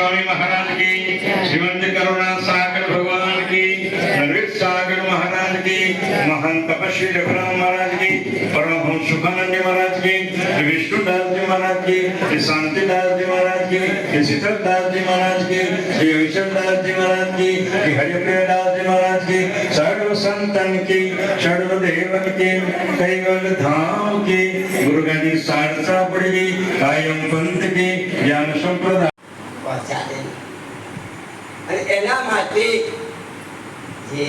स्वामी महाराज की, श्रीमंत करुणा सागर भगवान की, नरवीर सागर महाराज की, महान तपस्वी रघुराम महाराज की, परमहंस सुखानंद महाराज की, विष्णुदास जी महाराज की, शांतिदास जी महाराज की, शीतलदास जी महाराज की, विशलदास जी महाराज की, हरिप्रियदास जी महाराज की, सर्व संतन की, सर्व देवन की, कैवल धाम की, गुरु गादी सारसा पड़ी, कायम पंथ की, ज्ञान संप्रदाय પહોંચા દે અને એના માટે જે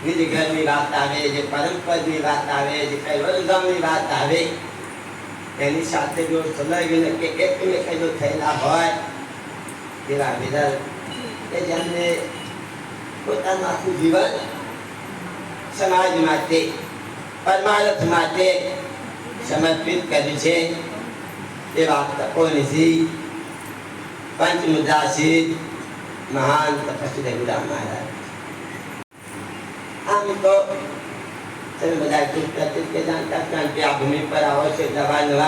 નિર્ગરની વાત આવે, જે પરમપદની વાત આવે, જે કૈવલધામની વાત આવે, એની સાથે જો સંલગ્ન કે એકમેક થયેલા હોય તેવા વિરલ કે જેમને પોતાનું આખું જીવન સમાજ માટે, પરમાર્થ માટે સમર્પિત કર્યું છે એવા તપોનિધિ पंचमुद्रासीन महान तपस्वी रघुराम महाराज। आम तो सभी बधाई के जानता क्रांति आ भूमि पर आओ से नवा नवा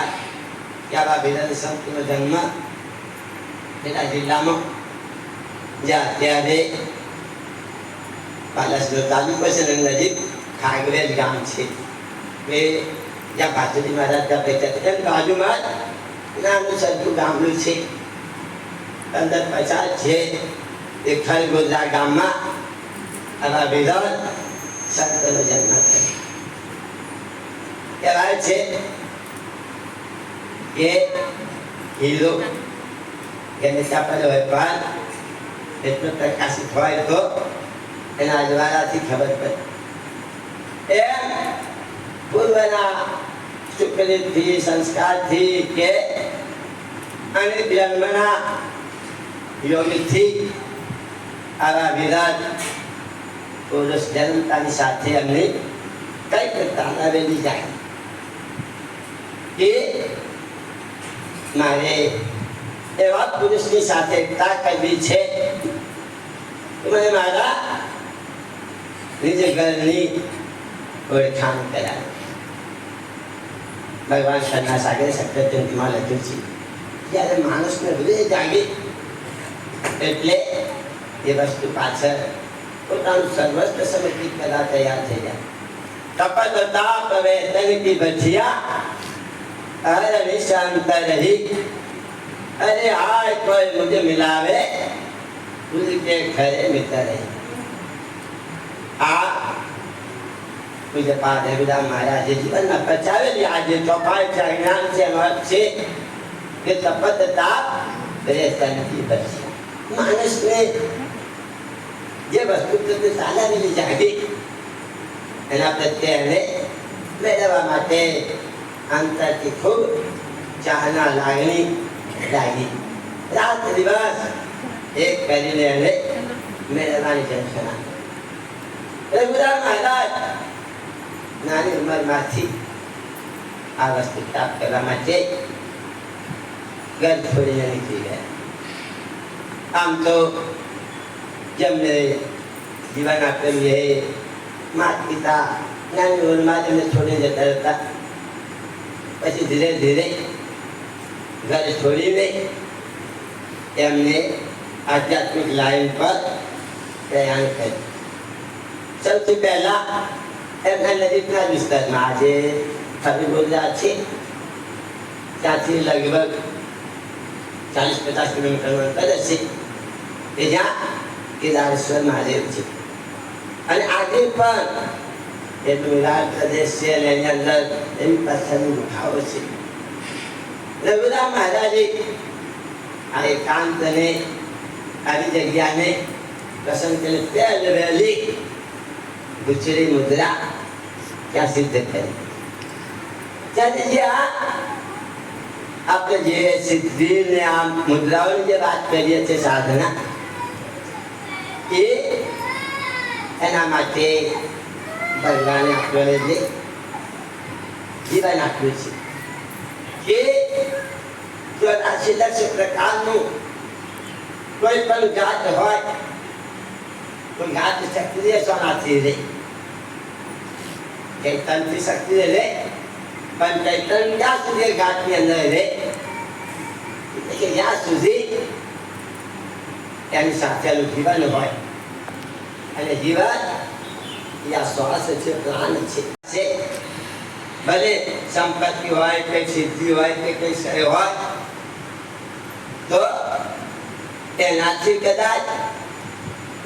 क्या विरल संत नो जन्म तेरा जिला में जा त्यारे पालस जो तालुका से नजीक खागवेल गाम छे वे ज्યાં ભાતુજી મહારાજ का બેઠા હતા બાજુમાં નાનું સરખું ગામડું છે। 1550 છે એ ખરગોદરા ગામમાં આવા વિરલ સંતનો જન્મ થયો। કહેવાય છે કે હીરો એને ચાપેલો વેપાર એટલો પ્રકાશિત હોય તો એના દ્વારાથી ખબર પડે। એમ પૂર્વના સુકૃતિ સંસ્કારથી કે અને જન્મના યોગથી આવા વિરાટ પુરુષ જન્મતાની સાથે અમને કંઈક તાલાવેલી જાય કે મારે એવા પુરુષની સાથે એકતા કરવી છે મને મારા નિજ ઘરની ઓળખાણ કરાવી। ભગવાન શરના સાગરે સપ્તચંદીમાં લખ્યું છે જ્યારે માણસને હૃદય જાગે એટલે એ વસ્તુ પાછળ પોતાનું સર્વસ્વ સમર્પિત કરવા તૈયાર થઈ જાય। તપત વેતન કી બચિયા હર નિશાંત રહી અરે હાય કોઈ મુझे મિલાવે ઉનકે ખરે મિત્ર રહી। આ પૂજ્યપાદ રઘુરામ મહારાજે જીવનમાં પચાવેલી આજે ચોપાઈ છે, જ્ઞાન છે, મત છે કે તપત તાપ વેતન કી બચિયા। માણસને જે વસ્તુ પ્રત્યે તાલાવેલી જાગી એના પ્રત્યે એને મેળવવા માટે અંતરથી ખૂબ ચાહના લાગણી લાગી। રાત દિવસ એક કરીને એને મેળવવાની ઝંખના। રઘુરામ મહારાજ નાની ઉંમરમાંથી આ વસ્તુ પ્રાપ્ત કરવા માટે ઘર છોડીને નીકળી ગયા। આમ તો જેમને જીવન આપેલું એ માતા પિતા નાની ઉંમરમાં તેમને છોડીને જતા હતા, પછી ધીરે ધીરે ઘર છોડીને એમને આધ્યાત્મિક લાઈન પર પ્રયાણ કર્યું। સૌથી પહેલા એમના નજીકના વિસ્તારમાં આજે ખરગોદરા છે ત્યાંથી લગભગ 40-50 કિલોમીટરનું અંતર હશે કે જ્યાં કેદારેશ્વર મહાદેવ છે અને આજે પણ એ ડુંગરાળ પ્રદેશ છે અને એની અંદર એની પથ્થરની ગુફાઓ છે। રઘુરામ મહારાજે આ એકાંતને આવી જગ્યાને પસંદ કરી પહેલી ગુજરી મુદ્રા ત્યાં સિદ્ધ કરી। ત્યારે જે આપણે જે સિદ્ધિ ને આ મુદ્રાઓની જે વાત કરીએ છીએ સાધના એ એના માટે ભગવાને આપણને જે જીવન આપ્યું છે કે 84 લક્ષ પ્રકારનું કોઈ પણ જાત હોય તો જાત સક્રિય સોનાથી રહે, ચૈતનથી સક્રિય રહે, પણ ચૈતન જ્યાં સુધી ઘાટની અંદર રહે કે જ્યાં સુધી એની સાથેનું જીવન હોય, અને જીવન એ આ શ્વાસ છે, પ્રાણ છે. ભલે સંપત્તિ હોય કે સિદ્ધિ હોય કે કઈ શ્રેય હોય, તો એનાથી કદાચ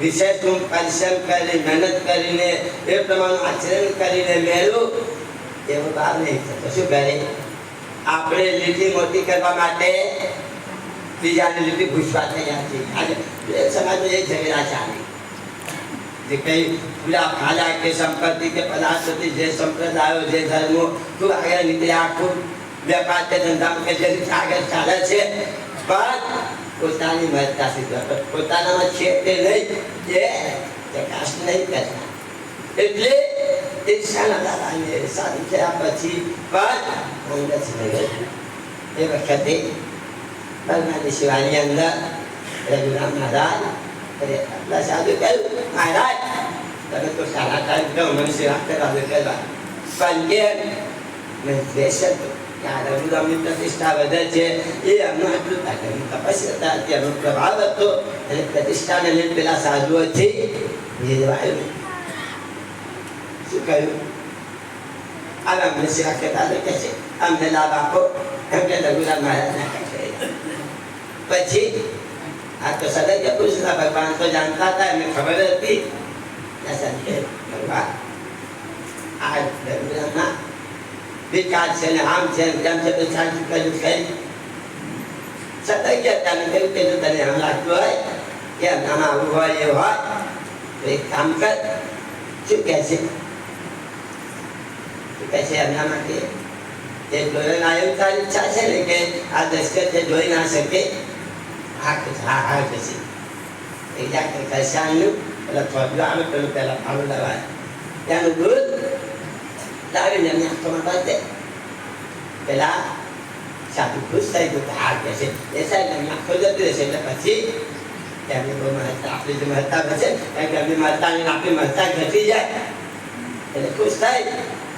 વિશેષ પરિશ્રમ કરી મહેનત કરીને એ પ્રમાણે આચરણ કરીને મેળવું એવો ભાવ નહીં થતો. શું કરે? આપણે લીટી મોટી કરવા માટે બીજાની લીટી ભૂસવા તૈયાર છીએ. આજે સમાજમાં એ ઝઘડા ચાલે, જે કઈ પૂરા ખાલા કે સંપત્તિ કે પદાર્થથી જે સંપ્રદાયો જે ધર્મો ખૂબ આગળ નીકળ્યા, આખું વેપાર કે ધંધામાં કે જે રીતે આગળ ચાલે છે, પણ પોતાની મહત્તા સિદ્ધ પોતાનામાં છે તે નહીં, એ પ્રકાશ નહીં કરતા. એટલે ઈર્ષાના દાદાને સારું થયા પછી પણ એ વખતે બરમાની શિવાની અંદર રઘુરામ મહારાજ આટલા સાધુ કહ્યું, મહારાજ તમે તો સારા કાર્યક્રમ મને સેવા કરવા કરવા, પણ કે મેં દ્વેષ હતો કે આ રઘુરામની પ્રતિષ્ઠા વધે છે, એ એમનું આટલું તપસ્યા હતા, એમનો પ્રભાવ હતો, અને પ્રતિષ્ઠાને લઈને પેલા સાધુઓથી જીરવાયું. શું કહ્યું? આ અમને સેવા કરતા કહે છે, અમને લાભ આપો, એમ કે રઘુરામ મહારાજના કહે. પછી આ તો સદૈવ પુરુષના ભગવાન તો જાણતા હતા, એમને ખબર હતી ભગવાન આ રઘુરામના વિકાસ છે ને આમ છે તેમ છે, તો શાંતિ કર્યું છે. સદૈવ તમે કહ્યું કે જો તને આમ લાગતું હોય કે એમનામાં આવું હોય એ હોય તો એક કામ કર. શું કહે છે? શું કહે છે એમના માટે? એ જોવાના એવું તારી ઈચ્છા છે ને કે આ દશરથ જોઈ ના શકે? હા કહેશે એકજા કશાનું પેલા થોડું આવે, પેલું પહેલા ફાળું લવાય, ત્યાંનું દૂધ લાવીને એમની આંખોમાં બાંધે. પેલા સાધુ ખુશ થઈ ગયું, હા કહેશે એ સાહેબ એમની આંખો જતી રહેશે. એટલે પછી એમની બહુ મહત્તા, આપણી જે મહત્તા બચે, કારણ કે એમની મહત્તાની આપણી મહત્તા ઘટી જાય એટલે ખુશ થાય.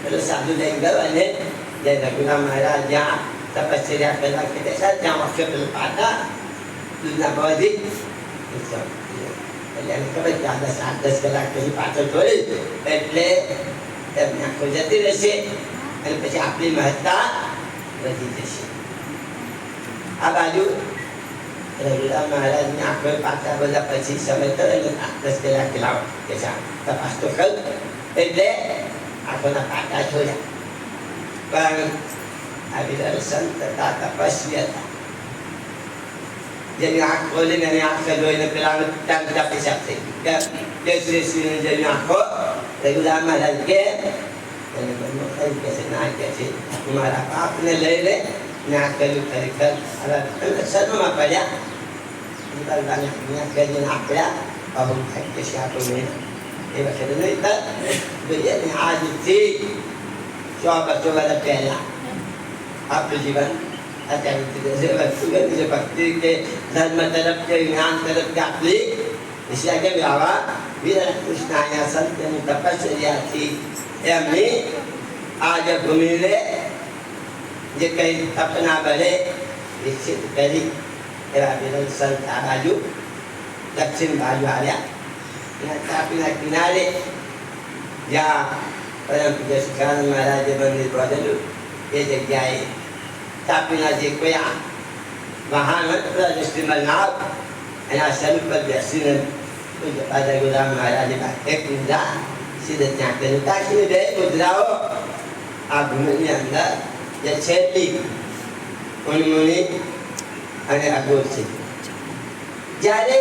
પેલો સાધુ લઈને ગયો અને જે રઘુરામ મહારાજ જ્યાં તપશ્ચર્યા પહેલા કે ત્યાં વખતે પેલું પાટા દૂધના બધી એટલે એને ખબર કે આ 8-10 કલાક પછી પાછળ જોઈ એટલે એમની આંખો જતી રહેશે, અને પછી આપણી મહત્તા વધી જશે. આ બાજુ રઘુરામ મહારાજની આંખો પાછા બધા પછી સમય તો 8-10 કલાક લાવો કે તપાસ તો કર, એટલે આંખોના પાટા છોડ્યા. પણ આ વિરલ સંત હતા, તપસ્વી હતા, જેની આંખ ખોલીને એની આંખ જોઈને પેલા પૈસા થઈ ગયા. જેની આંખો રઘુરામ મહારાજ કે ના કે છે હું મારા બાપને લઈને ના કર્યું ખરેખર શર્મમાં પડ્યા, આપ્યા બહુ થઈ જશે આપણું એ વખતે નહીં થાય. જોઈએ ને આજથી 100-200 વર્ષ પહેલા આપણું જીવન અત્યારે ભક્તિ કે ધર્મ તરફ કે જ્ઞાન તરફ કે આપણી વિષય કે આવા વીર કૃષ્ણ અહીંયા સંતની તપશ્ચર્યાથી એમની આજ ભૂમિને જે કઈ તપના બળે વિકસિત કરી એવા વિરલ સંત આ બાજુ દક્ષિણ બાજુ આવ્યા. તાપીના કિનારે જ્યાં પરમ પૂજ્ય સચ્ચિદાનંદ મહારાજે મંદિર બાંધેલું એ જગ્યાએ તાપીના જે કોઈ વાહન દ્રષ્ટિમાં નાવ એના શરીર પર બેસીને રઘુરામ મહારાજે એક મુદ્રા સીધે ત્યાં કરી તાકીને બે મુદ્રાઓ આ ભૂમિની અંદર જે છેલ્લી ઉન્મુનિ અને અઘોર છે. જ્યારે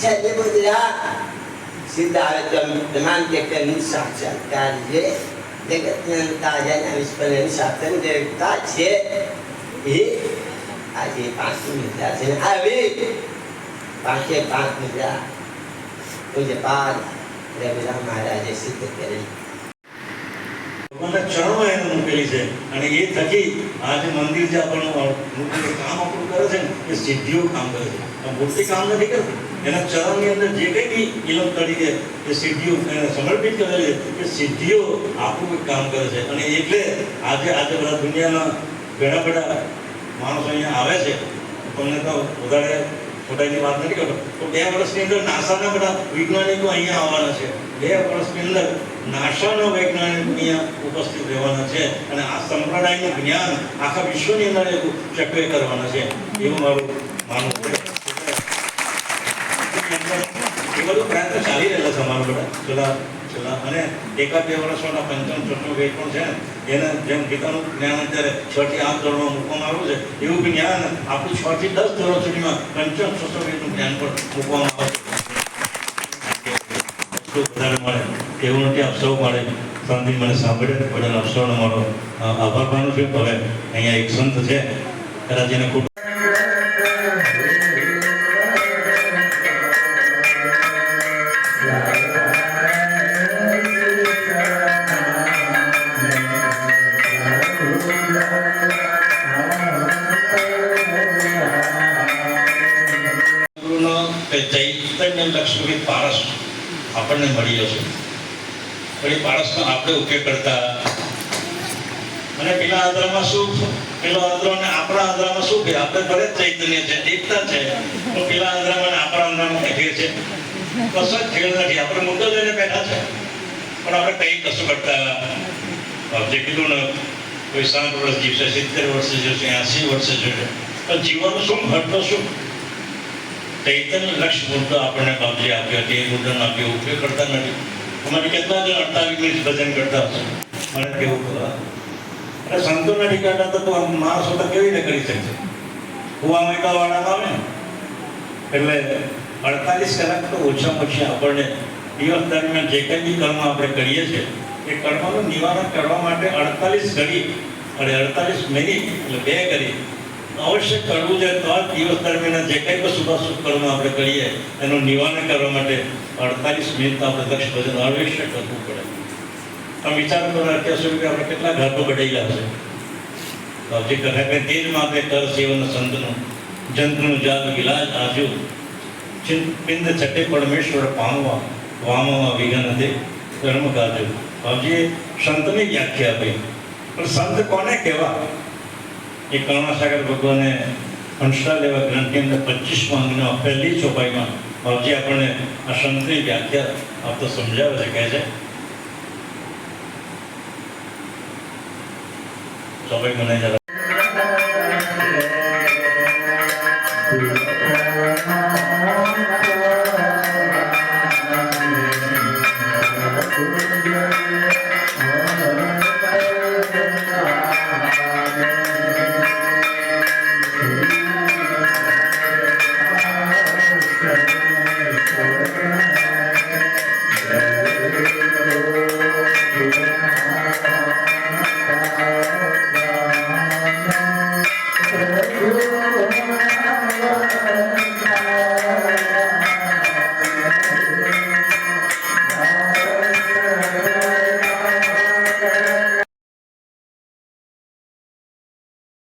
છેલ્લી મુદ્રા સીધા આવે તો વિદ્યમાન કે સાક્ષાત્કાર જે જગતની અંતતા જેના વિશ્વની શાસન દેવતા છે એ આજે 5 મુદ્રા છે. આવી 5 મુદ્રા પૂજ્યપાદ રઘુરામ મહારાજે સિદ્ધ કરી. ભગવાનના ચરણમાં એને મૂકેલી છે, અને એ થકી આજે મંદિર જે આપણું કામ આપણું કરે છે ને એ સિદ્ધિઓ કામ કરે છે. મૂર્તિ કામ નથી કરતી, એના ચરણની અંદર જે કંઈ બી ઇલમ તરીકે એ સિદ્ધિઓ એને સમર્પિત કરેલી છે એ સિદ્ધિઓ આપણું કામ કરે છે. અને એટલે આજે બધા દુનિયાના ઘણા બધા માણસો અહીંયા આવે છે, તમને તો વધારે ખોટાઈની વાત નથી કરતો, તો 2 વર્ષની અંદર નાસાના બધા વૈજ્ઞાનિકો અહીંયા આવવાના છે. 2 વર્ષની અંદર નાસાના વૈજ્ઞાનિકો અહીંયા ઉપસ્થિત રહેવાના છે અને આ સંપ્રદાયનું જ્ઞાન આખા વિશ્વની અંદર ચક્રે કરવાના છે, એવું મારું માનવું છે. એ બધું પ્રયત્ન ચાલી રહેલા છે અમારા બધા છેલ્લા અને 1-2 વર્ષોના પંચમ ચતુર્વેદ પણ છે ને, એને જેમ ગીતાનું જ્ઞાન અત્યારે 6 થી 8 ધોરણમાં મૂકવામાં આવ્યું છે, એવું જ્ઞાન આપણું 6 થી 10 ધોરણ સુધીમાં પંચમ ચતુર્વેદનું જ્ઞાન પણ મૂકવામાં આવે છે. વધારે મળે એવું નથી, આપ સૌ મળે શાંતિ મને સાંભળે બદલ આપ સૌનો મારો આભાર માનું છું. હવે અહીંયા એક સંત છે, કદાચ એને ખૂબ ચૈતન્ય લક્ષ્મી પારસ આપણને મળી જશે, પણ એ પારસનો આપણે ઉપયોગ કરતા અને પેલા આંધ્રમાં શું, પેલો આંધ્રો અને આપણા આંધ્રમાં શું કે આપણે ભલે ચૈતન્ય છે, એકતા છે, તો પેલા આંધ્રમાં અને આપણા આંધ્રમાં કઈ છે, કશો જ ખેલ નથી. આપણે મુદ્દો લઈને બેઠા છે, પણ આપણે કઈ કશું કરતા. જે કીધું ને, કોઈ 60 વર્ષ જીવશે, 70 વર્ષે જીવશે, 80 વર્ષે જીવશે, પણ જીવવાનું શું ઘટતો શું? ચૈતન્ય લક્ષ્ય મુદ્દો આપણને બાપજી આપ્યો હતો, એ મુદ્દાનો આપ્યો ઉપયોગ કરતા નથી. અમારી કેટલા જણ 48 મિનિટ ભજન કરતા હશે, મને કેવું ખબર. અને સંતો નથી કરતા તો માણસો તો કેવી રીતે કરી શકશે? કુવામાં એટલા વાળામાં આવે ને, એટલે 48 કલાક તો ઓછામાં ઓછી આપણને દિવસ દરમિયાન જે કંઈ બી કર્મ આપણે કરીએ છીએ, એ કર્મનું નિવારણ કરવા માટે 48 ઘડી અને 48 મિનિટ એટલે 2 ઘડી અવશ્ય કરવું જોઈએ. તો આ દિવસ દરમિયાન જે કંઈ પણ શુભાશુભ કર્મ આપણે કરીએ એનું નિવારણ કરવા માટે 48 મિનિટ આપણે લક્ષ્ય ભજન અવશ્ય કરવું પડે. તમે વિચારો કરો, અત્યાર સુધી આપણે કેટલા ઘાતો બદલાઈ હશે. બાપજી કહે કે તેજ માટે કર સેવન સંતનું જંતુનું જાત વિલાજ આજુ પિંડ છઠે પરમેશ્વર પામવા વામવા વિઘન દે ધર્મ કાજુ. બાપજીએ સંતની વ્યાખ્યા આપી, પણ સંત કોને કહેવા? એ કરુણાસાગર ભગવાને હંસરાજ એવા ગ્રંથની અંદર 25મા અંગના પહેલી ચોપાઈમાં બાપજી આપણને આ સંતની વ્યાખ્યા આપતો સમજાવે છે. કહે છે, ચોપાઈ મને જરા